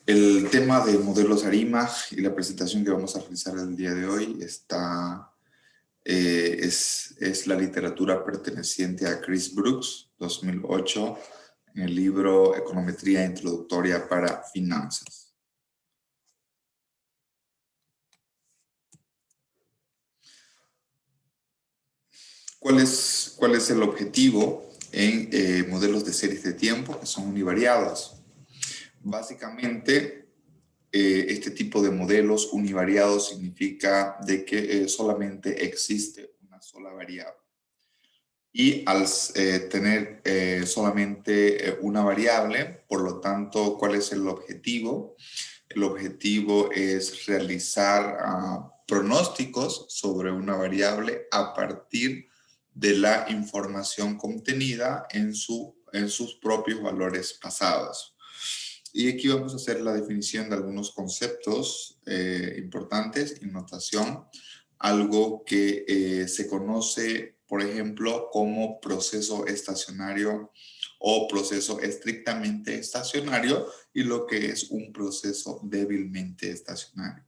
El tema de modelos ARIMA y la presentación que vamos a realizar el día de hoy es la literatura perteneciente a Chris Brooks, 2008, en el libro Econometría Introductoria para Finanzas. ¿Cuál es el objetivo en modelos de series de tiempo que son univariados? Básicamente, este tipo de modelos univariados significa de que solamente existe una sola variable. Y al tener solamente una variable, por lo tanto, ¿cuál es el objetivo? El objetivo es realizar pronósticos sobre una variable a partir de la información contenida en sus propios valores pasados. Y aquí vamos a hacer la definición de algunos conceptos importantes en notación. Algo que se conoce, por ejemplo, como proceso estacionario o proceso estrictamente estacionario, y lo que es un proceso débilmente estacionario.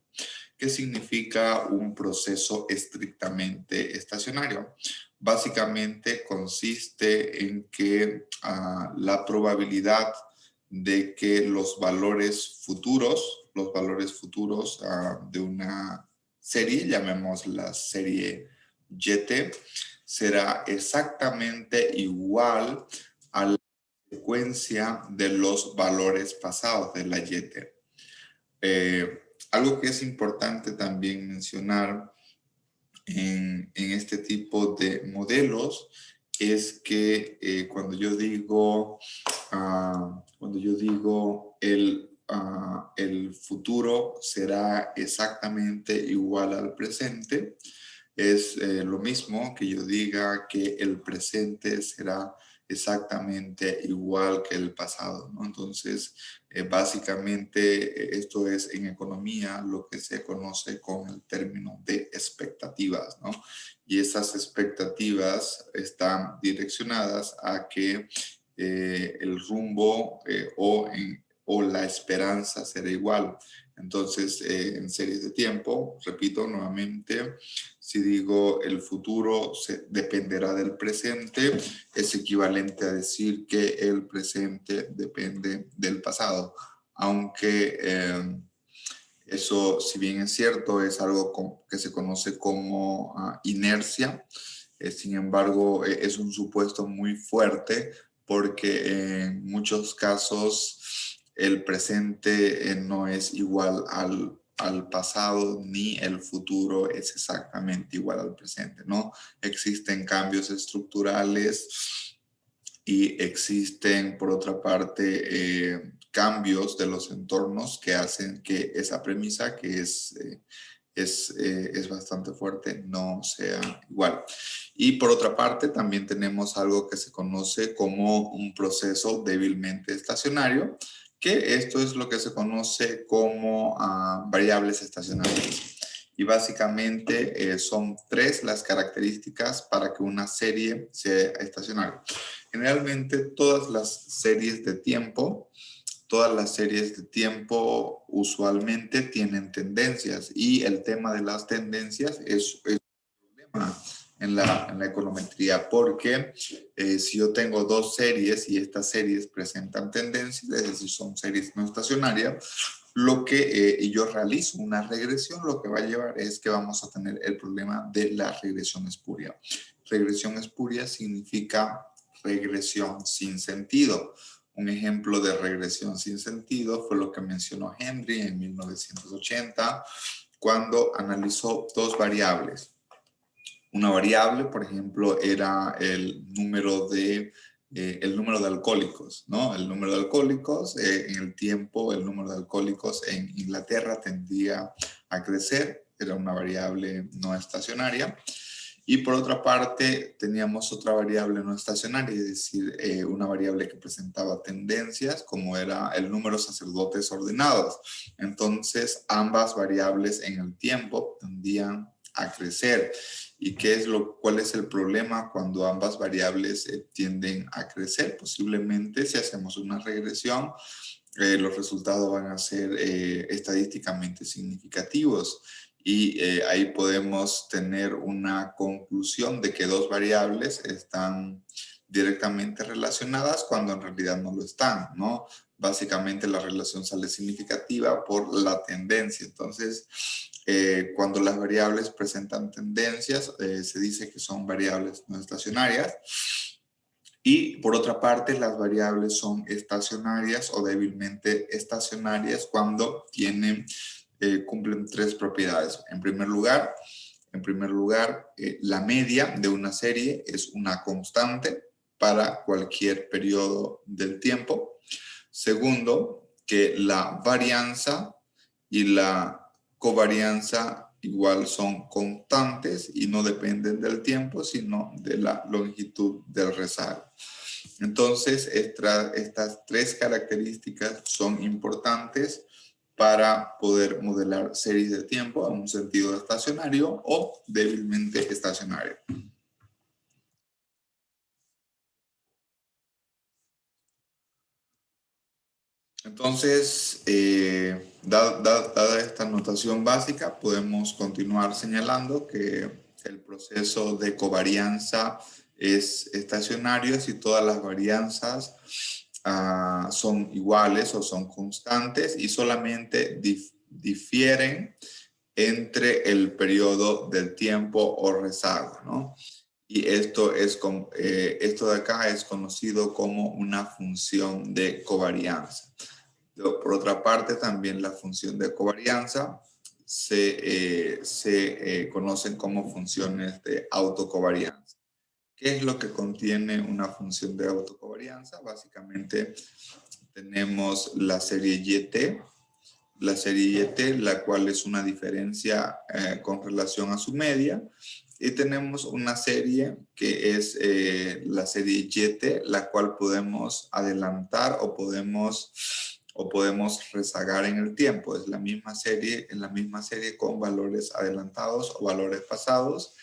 ¿Qué significa un proceso estrictamente estacionario? Básicamente consiste en que la probabilidad de que los valores futuros de una serie, llamemos la serie YT, será exactamente igual a la secuencia de los valores pasados de la YT. Algo que es importante también mencionar en este tipo de modelos es que cuando yo digo el futuro será exactamente igual al presente, es lo mismo que yo diga que el presente será exactamente igual que el pasado, ¿no? Entonces, básicamente esto es en economía lo que se conoce con el término de expectativas, ¿no? Y esas expectativas están direccionadas a que el rumbo o la esperanza será igual. Entonces, en series de tiempo, repito nuevamente, si digo el futuro dependerá del presente, es equivalente a decir que el presente depende del pasado. Aunque eso, si bien es cierto, es algo que se conoce como inercia, sin embargo, es un supuesto muy fuerte porque en muchos casos el presente no es igual al pasado, ni el futuro es exactamente igual al presente, ¿no? Existen cambios estructurales y existen, por otra parte, cambios de los entornos que hacen que esa premisa, que es bastante fuerte, no sea igual. Y por otra parte, también tenemos algo que se conoce como un proceso débilmente estacionario, que esto es lo que se conoce como variables estacionarias. Y básicamente son tres las características para que una serie sea estacionaria. Generalmente todas las series de tiempo usualmente tienen tendencias, y el tema de las tendencias es un problema en la econometría, porque si yo tengo dos series y estas series presentan tendencias, es decir, son series no estacionarias, y yo realizo una regresión, lo que va a llevar es que vamos a tener el problema de la regresión espuria. Regresión espuria significa regresión sin sentido. Un ejemplo de regresión sin sentido fue lo que mencionó Henry en 1980, cuando analizó dos variables. Una variable, por ejemplo, era el número de alcohólicos, ¿no? El número de alcohólicos, en el tiempo, el número de alcohólicos en Inglaterra tendía a crecer, era una variable no estacionaria. Y por otra parte, teníamos otra variable no estacionaria, es decir, una variable que presentaba tendencias, como era el número de sacerdotes ordenados. Entonces, ambas variables en el tiempo tendían a crecer. ¿Y cuál es el problema cuando ambas variables tienden a crecer? Posiblemente, si hacemos una regresión, los resultados van a ser estadísticamente significativos. Y ahí podemos tener una conclusión de que dos variables están directamente relacionadas cuando en realidad no lo están, ¿no? Básicamente la relación sale significativa por la tendencia. Entonces, cuando las variables presentan tendencias, se dice que son variables no estacionarias. Y por otra parte, las variables son estacionarias o débilmente estacionarias cuando cumplen tres propiedades. En primer lugar, la media de una serie es una constante para cualquier periodo del tiempo. Segundo, que la varianza y la covarianza igual son constantes y no dependen del tiempo, sino de la longitud del rezago. Entonces, estas tres características son importantes para poder modelar series de tiempo en un sentido estacionario o débilmente estacionario. Entonces, dada esta notación básica, podemos continuar señalando que el proceso de covarianza es estacionario si todas las varianzas son iguales o son constantes y solamente difieren entre el periodo del tiempo o rezago, ¿no? Y esto de acá es conocido como una función de covarianza. Por otra parte, también la función de covarianza se conocen como funciones de autocovarianza. ¿Qué es lo que contiene una función de autocovarianza? Básicamente tenemos la serie YT, la cual es una diferencia con relación a su media, y tenemos una serie que es la serie YT, la cual podemos adelantar o podemos rezagar en el tiempo. Es la misma serie con valores adelantados o valores pasados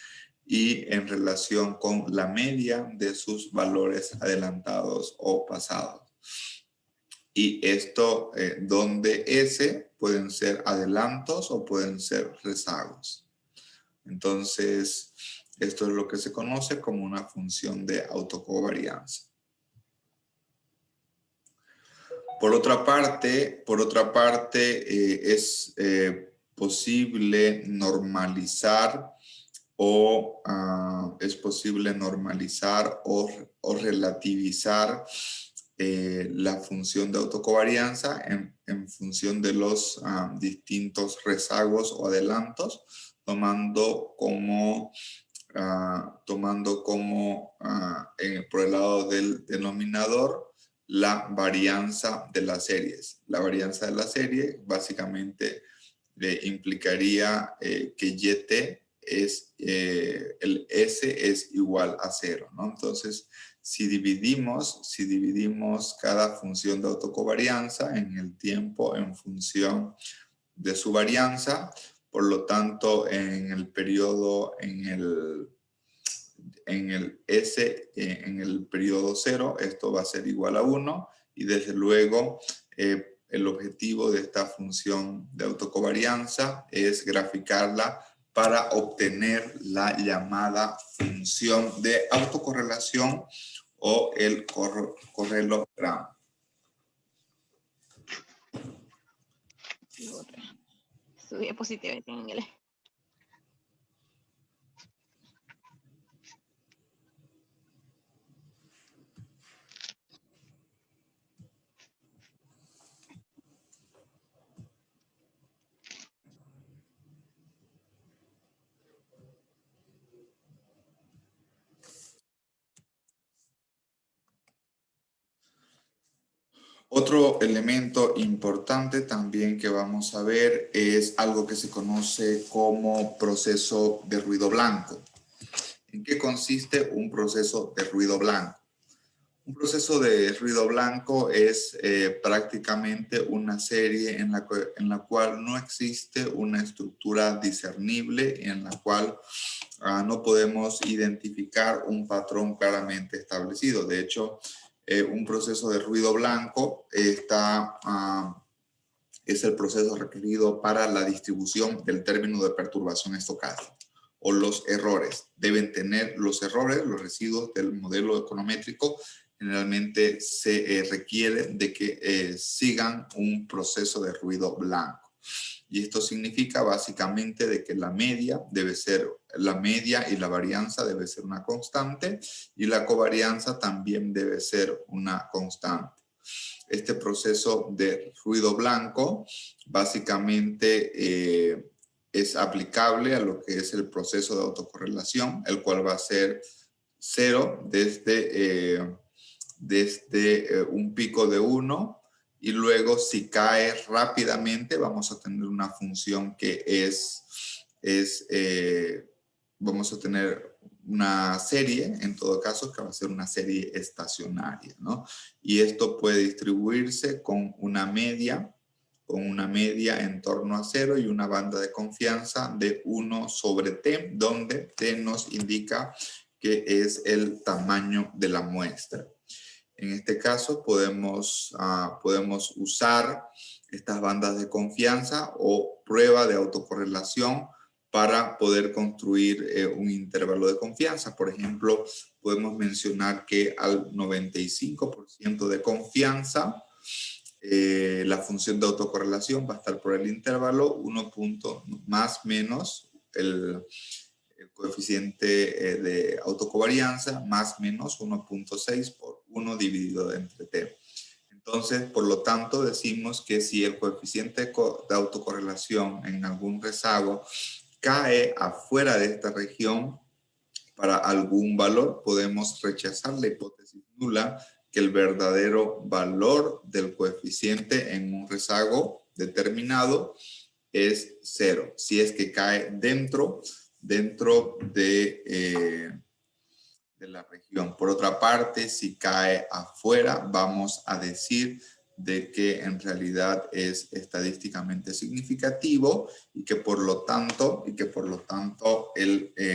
y en relación con la media de sus valores adelantados o pasados. Y esto donde S pueden ser adelantos o pueden ser rezagos. Entonces, esto es lo que se conoce como una función de autocovarianza. Por otra parte, es posible normalizar o relativizar la función de autocovarianza en función de los distintos rezagos o adelantos, tomando como por el lado del denominador la varianza de las series. La varianza de la serie básicamente implicaría que YT el S es igual a 0, ¿no? Entonces, si dividimos cada función de autocovarianza en el tiempo en función de su varianza, por lo tanto, en el periodo, en el S, en el periodo 0, esto va a ser igual a 1, y desde luego el objetivo de esta función de autocovarianza es graficarla para obtener la llamada función de autocorrelación o el correlogramo. Su diapositiva en inglés. Otro elemento importante también que vamos a ver es algo que se conoce como proceso de ruido blanco. ¿En qué consiste un proceso de ruido blanco? Un proceso de ruido blanco es prácticamente una serie en la cual no existe una estructura discernible, en la cual no podemos identificar un patrón claramente establecido. De hecho, Un proceso de ruido blanco es el proceso requerido para la distribución del término de perturbación estocástica o los errores. Deben tener los errores, los residuos del modelo econométrico, generalmente se requiere de que sigan un proceso de ruido blanco. Y esto significa básicamente de que la media y la varianza debe ser una constante y la covarianza también debe ser una constante. Este proceso de ruido blanco básicamente es aplicable a lo que es el proceso de autocorrelación, el cual va a ser 0 desde un pico de 1, y luego si cae rápidamente vamos a tener una función que vamos a tener una serie, en todo caso, que va a ser una serie estacionaria, ¿no? Y esto puede distribuirse con una media en torno a 0 y una banda de confianza de 1 sobre t, donde t nos indica que es el tamaño de la muestra. En este caso podemos usar estas bandas de confianza o prueba de autocorrelación para poder construir un intervalo de confianza. Por ejemplo, podemos mencionar que al 95% de confianza, la función de autocorrelación va a estar por el intervalo 1 más menos el coeficiente de autocovarianza más menos 1.6 por 1 dividido entre t. Entonces, por lo tanto, decimos que si el coeficiente de autocorrelación en algún rezago cae afuera de esta región para algún valor, podemos rechazar la hipótesis nula que el verdadero valor del coeficiente en un rezago determinado es 0. Si es que cae dentro de la región. Por otra parte, si cae afuera, vamos a decir de que en realidad es estadísticamente significativo y que por lo tanto el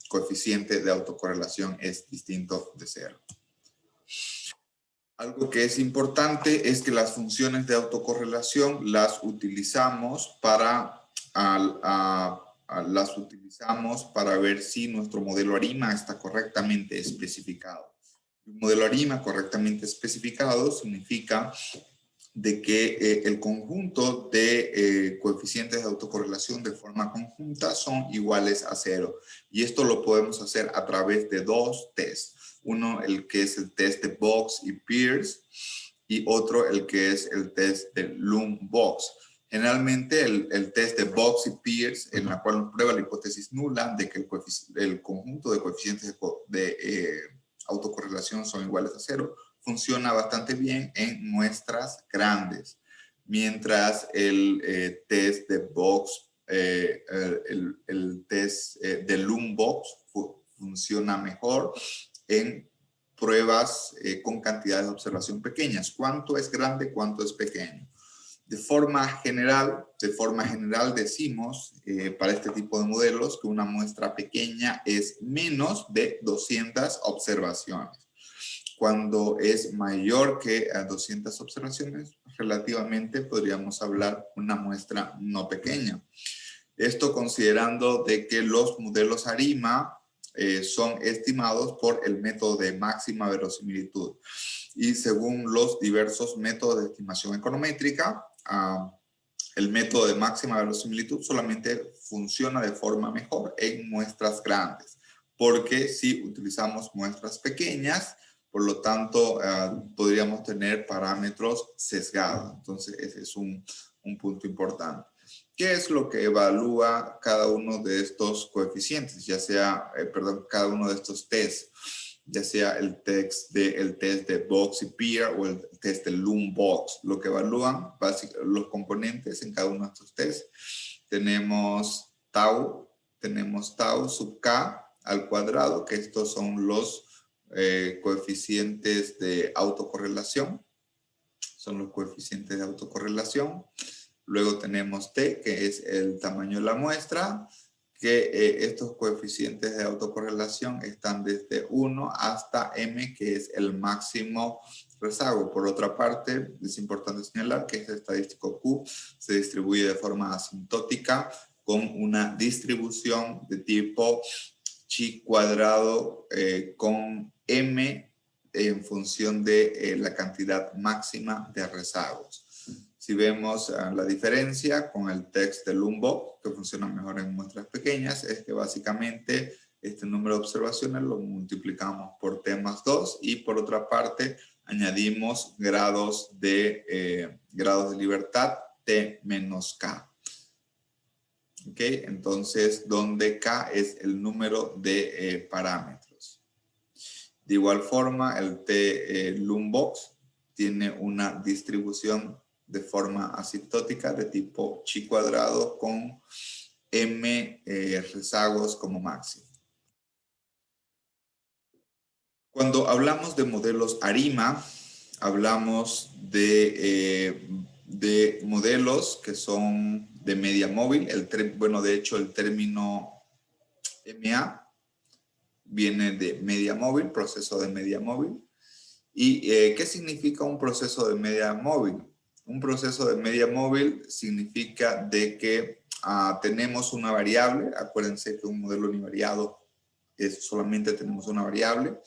coeficiente de autocorrelación es distinto de 0. Algo que es importante es que las funciones de autocorrelación las utilizamos para ver si nuestro modelo ARIMA está correctamente especificado. Un modelo ARIMA correctamente especificado significa de que el conjunto de coeficientes de autocorrelación de forma conjunta son iguales a 0. Y esto lo podemos hacer a través de dos tests. Uno, el que es el test de Box y Peirce, y otro, el que es el test de Loom-Box. Generalmente el test de Box y Peirce, en la cual prueba la hipótesis nula de que el conjunto de coeficientes de autocorrelación son iguales a 0, funciona bastante bien en muestras grandes, mientras el test de Box, el test de Loom-Box funciona mejor en pruebas con cantidades de observación pequeñas. ¿Cuánto es grande? ¿Cuánto es pequeño? De forma general decimos para este tipo de modelos que una muestra pequeña es menos de 200 observaciones. Cuando es mayor que 200 observaciones, relativamente podríamos hablar de una muestra no pequeña. Esto considerando de que los modelos ARIMA son estimados por el método de máxima verosimilitud. Y según los diversos métodos de estimación econométrica, el método de máxima verosimilitud solamente funciona de forma mejor en muestras grandes, porque si utilizamos muestras pequeñas, por lo tanto, podríamos tener parámetros sesgados. Entonces, ese es un punto importante. ¿Qué es lo que evalúa cada uno de estos coeficientes? Cada uno de estos tests, ya sea el test de Box y Peirce o el test de Loom-Box. Lo que evalúan los componentes en cada uno de estos tests. Tenemos tau sub k al cuadrado, que estos son los coeficientes de autocorrelación. Son los coeficientes de autocorrelación. Luego tenemos t, que es el tamaño de la muestra, que estos coeficientes de autocorrelación están desde 1 hasta m, que es el máximo rezago. Por otra parte, es importante señalar que este estadístico Q se distribuye de forma asintótica con una distribución de tipo chi cuadrado con m en función de la cantidad máxima de rezagos. Si vemos la diferencia con el test de Lumbo, que funciona mejor en muestras pequeñas, es que básicamente este número de observaciones lo multiplicamos por t más 2 y por otra parte añadimos grados de libertad t menos k. ¿Ok? Entonces, donde k es el número de parámetros. De igual forma, el t Lumbox tiene una distribución de forma asintótica de tipo chi cuadrado con m rezagos como máximo. Cuando hablamos de modelos ARIMA, hablamos de modelos que son de media móvil. De hecho, el término MA viene de media móvil, proceso de media móvil. ¿Y qué significa un proceso de media móvil? Un proceso de media móvil significa de que tenemos una variable. Acuérdense que un modelo univariado es solamente tenemos una variable,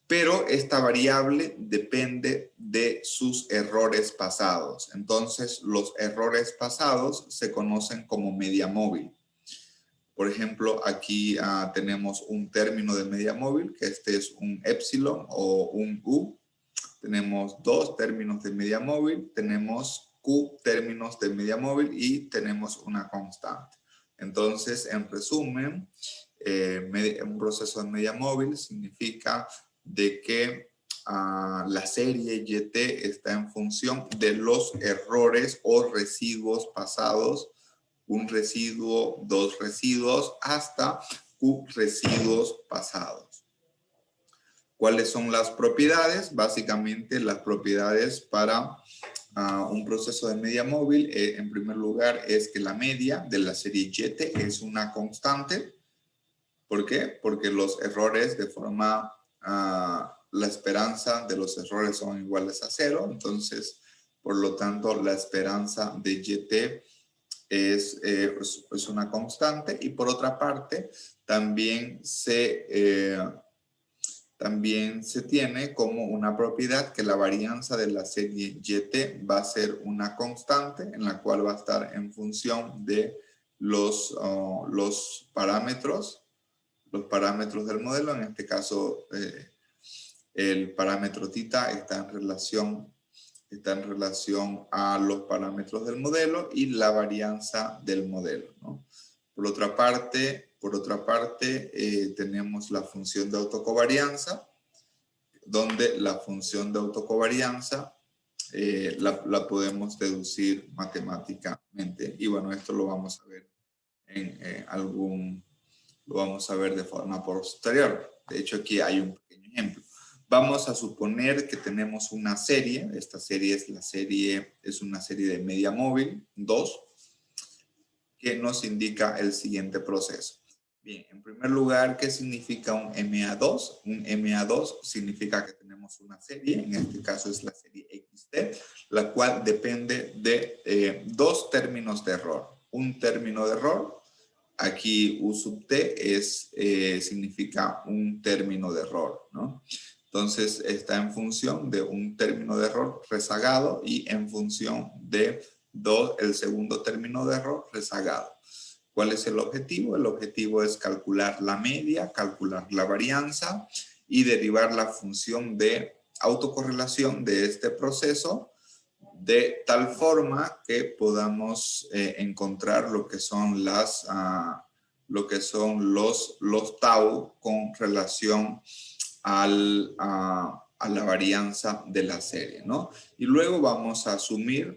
pero esta variable depende de sus errores pasados. Entonces, los errores pasados se conocen como media móvil. Por ejemplo, aquí tenemos un término de media móvil, que este es un epsilon o un u. Tenemos dos términos de media móvil, tenemos q términos de media móvil y tenemos una constante. Entonces, en resumen, un proceso de media móvil significa de que la serie YT está en función de los errores o residuos pasados, un residuo, dos residuos, hasta q residuos pasados. ¿Cuáles son las propiedades? Básicamente las propiedades para un proceso de media móvil, en primer lugar, es que la media de la serie YT es una constante. ¿Por qué? Porque los errores la esperanza de los errores son iguales a 0. Entonces, por lo tanto, la esperanza de YT es una constante. Y por otra parte, también se tiene como una propiedad que la varianza de la serie YT va a ser una constante en la cual va a estar en función de los parámetros del modelo. En este caso, el parámetro θ está en relación a los parámetros del modelo y la varianza del modelo, ¿no? Por otra parte, tenemos la función de autocovarianza, donde la función de autocovarianza la podemos deducir matemáticamente. Y bueno, esto lo vamos a ver lo vamos a ver de forma posterior. De hecho, aquí hay un pequeño ejemplo. Vamos a suponer que tenemos una serie. Esta serie es una serie de media móvil 2 que nos indica el siguiente proceso. Bien, en primer lugar, ¿qué significa un MA2? Un MA2 significa que tenemos una serie, en este caso es la serie XT, la cual depende de dos términos de error. Un término de error, aquí U sub T significa un término de error, ¿no? Entonces está en función de un término de error rezagado y en función de el segundo término de error rezagado. ¿Cuál es el objetivo? El objetivo es calcular la media, calcular la varianza y derivar la función de autocorrelación de este proceso de tal forma que podamos encontrar lo que son los tau con relación a la varianza de la serie, ¿no? Y luego vamos a asumir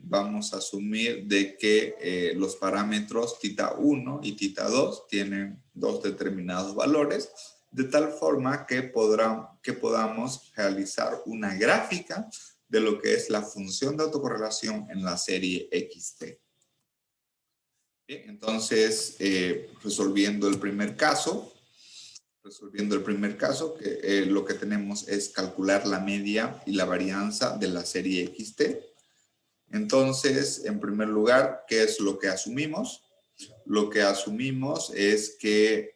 de que los parámetros θ1 y θ2 tienen dos determinados valores, de tal forma que podamos realizar una gráfica de lo que es la función de autocorrelación en la serie XT. Bien, entonces, resolviendo el primer caso, que lo que tenemos es calcular la media y la varianza de la serie XT. Entonces, en primer lugar, ¿qué es lo que asumimos? Lo que asumimos es que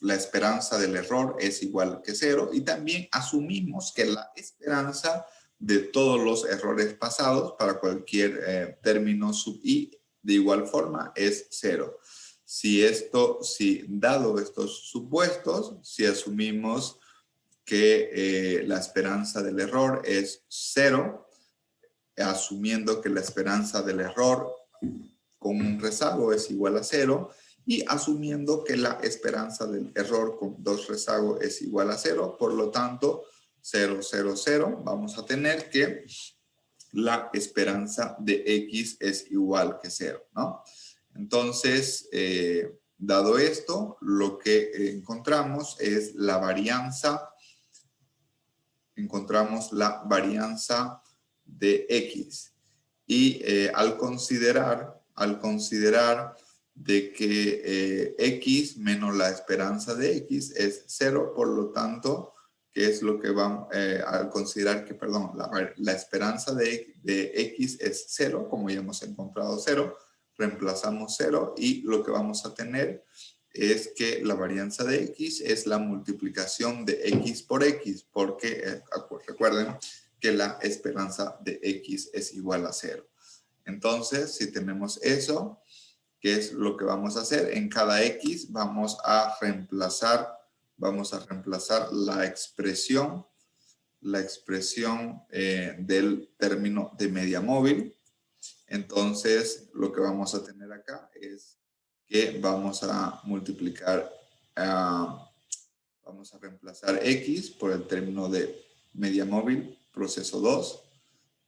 la esperanza del error es igual que 0 y también asumimos que la esperanza de todos los errores pasados para cualquier término sub i de igual forma es 0. Dado estos supuestos, si asumimos que la esperanza del error es 0, asumiendo que la esperanza del error con un rezago es igual a 0 y asumiendo que la esperanza del error con 2 rezagos es igual a 0, por lo tanto 0, 0, 0, vamos a tener que la esperanza de X es igual que 0, ¿no? Entonces, dado esto, lo que encontramos es la varianza, de X. Y al considerar de que X menos la esperanza de X es 0, por lo tanto, ¿qué es lo que vamos al considerar que, perdón, la esperanza de X es 0, como ya hemos encontrado 0, reemplazamos 0 y lo que vamos a tener es que la varianza de X es la multiplicación de X por X, porque recuerden que la esperanza de X es igual a 0. Entonces, si tenemos eso, ¿qué es lo que vamos a hacer? En cada X vamos a reemplazar la expresión del término de media móvil. Entonces, lo que vamos a tener acá es que vamos a multiplicar, vamos a reemplazar X por el término de media móvil, proceso 2.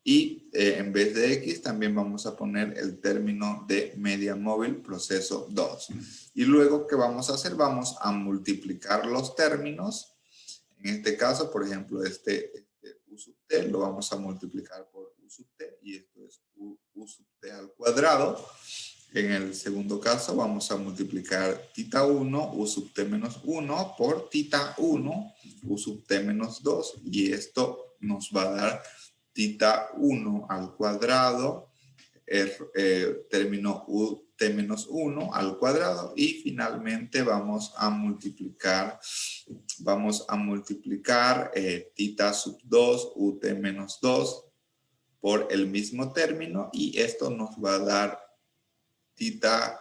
Y en vez de X también vamos a poner el término de media móvil, proceso 2. Y luego, ¿qué vamos a hacer? Vamos a multiplicar los términos. En este caso, por ejemplo, este U sub t lo vamos a multiplicar por U sub t y esto es U sub t al cuadrado. En el segundo caso vamos a multiplicar tita 1, U sub t menos 1 por tita 1, U sub t menos 2 y esto nos va a dar tita 1 al cuadrado, término ut menos 1 al cuadrado y finalmente vamos a multiplicar tita sub 2 ut menos 2 por el mismo término y esto nos va a dar tita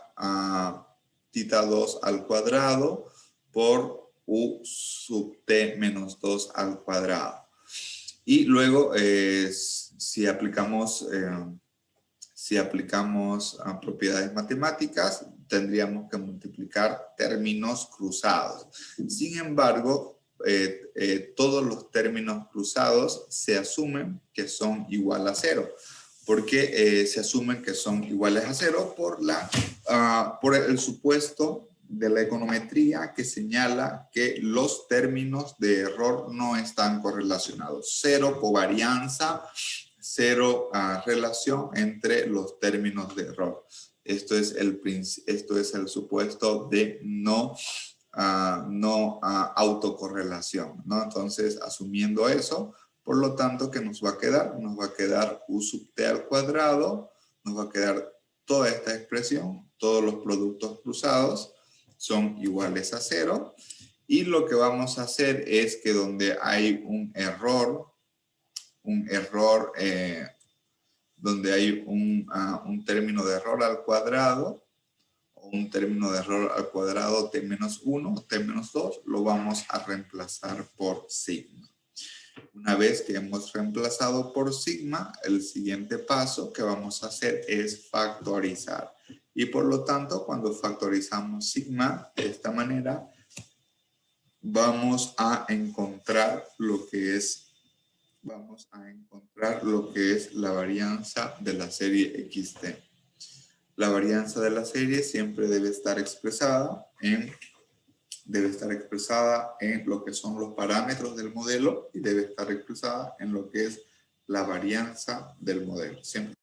2 al cuadrado por u sub t menos 2 al cuadrado. Y luego, si aplicamos propiedades matemáticas, tendríamos que multiplicar términos cruzados. Sin embargo, todos los términos cruzados se asumen que son igual a 0. Porque se asumen que son iguales a 0 por el supuesto de la econometría que señala que los términos de error no están correlacionados. 0 covarianza, 0 relación entre los términos de error. Esto es el supuesto de no autocorrelación, ¿no? Entonces, asumiendo eso, por lo tanto, ¿qué nos va a quedar? Nos va a quedar U sub t al cuadrado, nos va a quedar toda esta expresión, todos los productos cruzados son iguales a 0. Y lo que vamos a hacer es que donde hay un error, donde hay un término de error al cuadrado, o un término de error al cuadrado t menos 1, t menos 2, lo vamos a reemplazar por sigma. Una vez que hemos reemplazado por sigma, el siguiente paso que vamos a hacer es factorizar. Y por lo tanto, cuando factorizamos sigma de esta manera, vamos a encontrar lo que es la varianza de la serie XT. La varianza de la serie siempre debe estar expresada en lo que son los parámetros del modelo y debe estar expresada en lo que es la varianza del modelo. Siempre.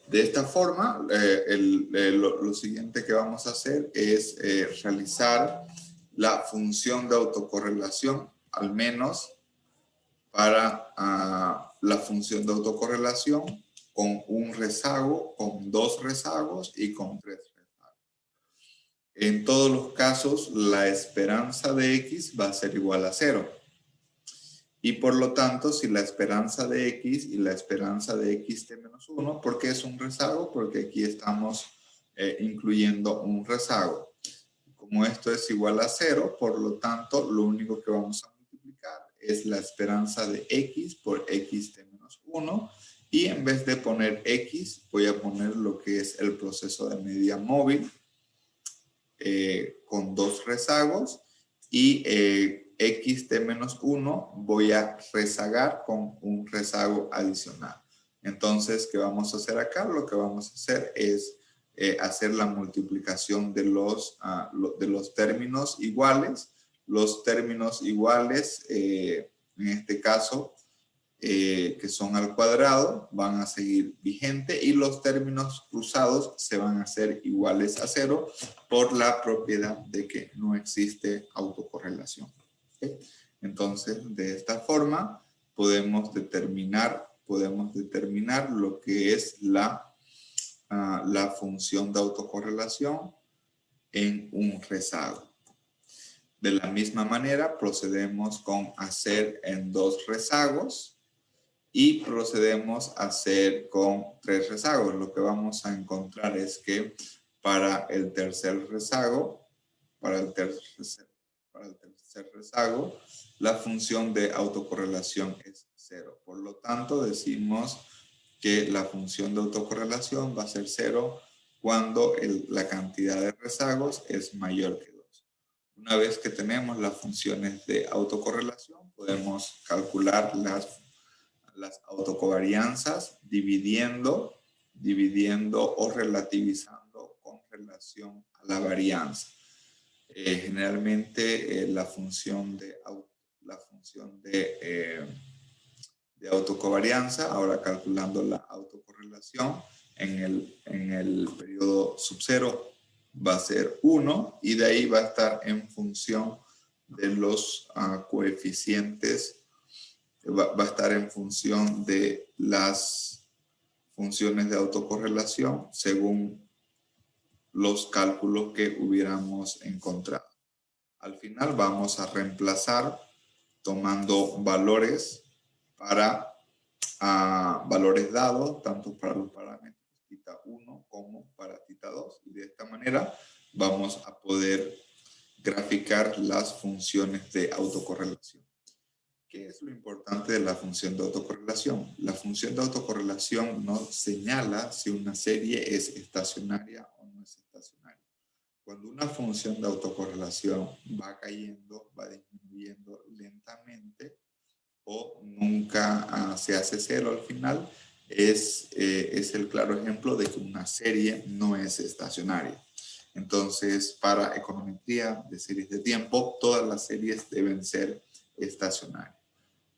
De esta forma, lo siguiente que vamos a hacer es realizar la función de autocorrelación, al menos para la función de autocorrelación con un rezago, con 2 rezagos y con 3 rezagos. En todos los casos, la esperanza de X va a ser igual a 0. Y por lo tanto, si la esperanza de X y la esperanza de X de menos 1, ¿por qué es un rezago? Porque aquí estamos incluyendo un rezago. Como esto es igual a 0, por lo tanto, lo único que vamos a multiplicar es la esperanza de X por X de menos 1. Y en vez de poner X, voy a poner lo que es el proceso de medida móvil con 2 rezagos. Y X de menos 1 voy a rezagar con un rezago adicional. Entonces, ¿qué vamos a hacer acá? Lo que vamos a hacer es hacer la multiplicación de los términos iguales. Los términos iguales, en este caso, que son al cuadrado, van a seguir vigente y los términos cruzados se van a hacer iguales a 0 por la propiedad de que no existe autocorrelación. ¿Okay? Entonces, de esta forma podemos determinar lo que es la función de autocorrelación en un rezago. De la misma manera, procedemos con hacer en 2 rezagos y procedemos a hacer con 3 rezagos. Lo que vamos a encontrar es que para el tercer rezago, la función de autocorrelación es 0. Por lo tanto, decimos que la función de autocorrelación va a ser 0 cuando la cantidad de rezagos es mayor que 2. Una vez que tenemos las funciones de autocorrelación, podemos calcular las autocovarianzas dividiendo o relativizando con relación a la varianza. Generalmente la función de autocovarianza, ahora calculando la autocorrelación en el periodo sub 0 va a ser 1 y de ahí va a estar en función de los coeficientes, va a estar en función de las funciones de autocorrelación según los cálculos que hubiéramos encontrado. Al final vamos a reemplazar tomando valores para valores dados, tanto para los parámetros θ 1 como para θ 2. Y de esta manera vamos a poder graficar las funciones de autocorrelación. ¿Qué es lo importante de la función de autocorrelación? La función de autocorrelación nos señala si una serie es estacionaria o no es estacionaria. Cuando una función de autocorrelación va cayendo, va disminuyendo lentamente o nunca se hace 0 al final, es el claro ejemplo de que una serie no es estacionaria. Entonces, para econometría de series de tiempo, todas las series deben ser estacionarias.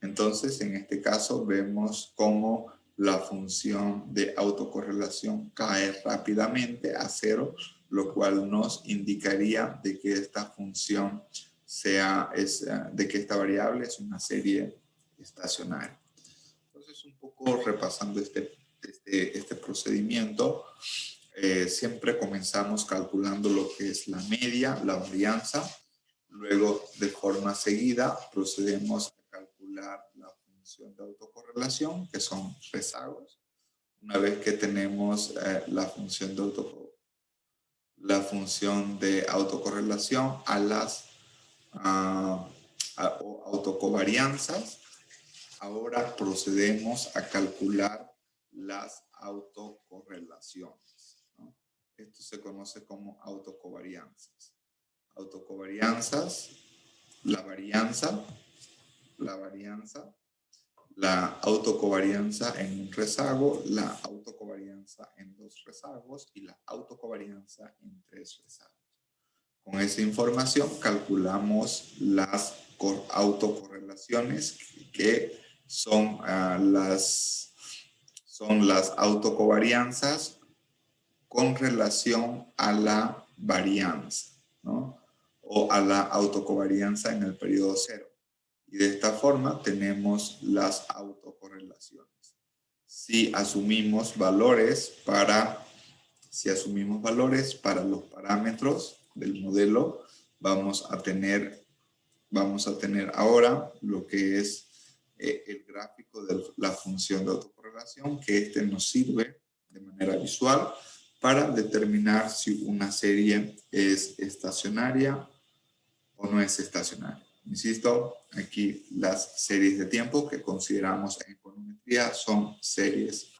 Entonces, en este caso, vemos cómo la función de autocorrelación cae rápidamente a 0, lo cual nos indicaría de que esta función de que esta variable es una serie estacionaria. Entonces, un poco repasando este procedimiento, siempre comenzamos calculando lo que es la media, la varianza. Luego, de forma seguida, procedemos a calcular la función de autocorrelación, que son rezagos. Una vez que tenemos la función de autocorrelación a las autocovarianzas, ahora procedemos a calcular las autocorrelaciones, ¿no? Esto se conoce como autocovarianzas. Autocovarianzas, la varianza, la autocovarianza en un rezago, la autocovarianza en 2 rezagos y la autocovarianza en 3 rezagos. Con esa información calculamos las autocorrelaciones que son son las autocovarianzas con relación a la varianza, ¿no? O a la autocovarianza en el periodo cero. Y de esta forma tenemos las autocorrelaciones. Si asumimos valores para los parámetros del modelo, vamos a tener ahora lo que es el gráfico de la función de autocorrelación, que nos sirve de manera visual para determinar si una serie es estacionaria o no es estacionaria. Insisto, aquí las series de tiempo que consideramos en econometría son series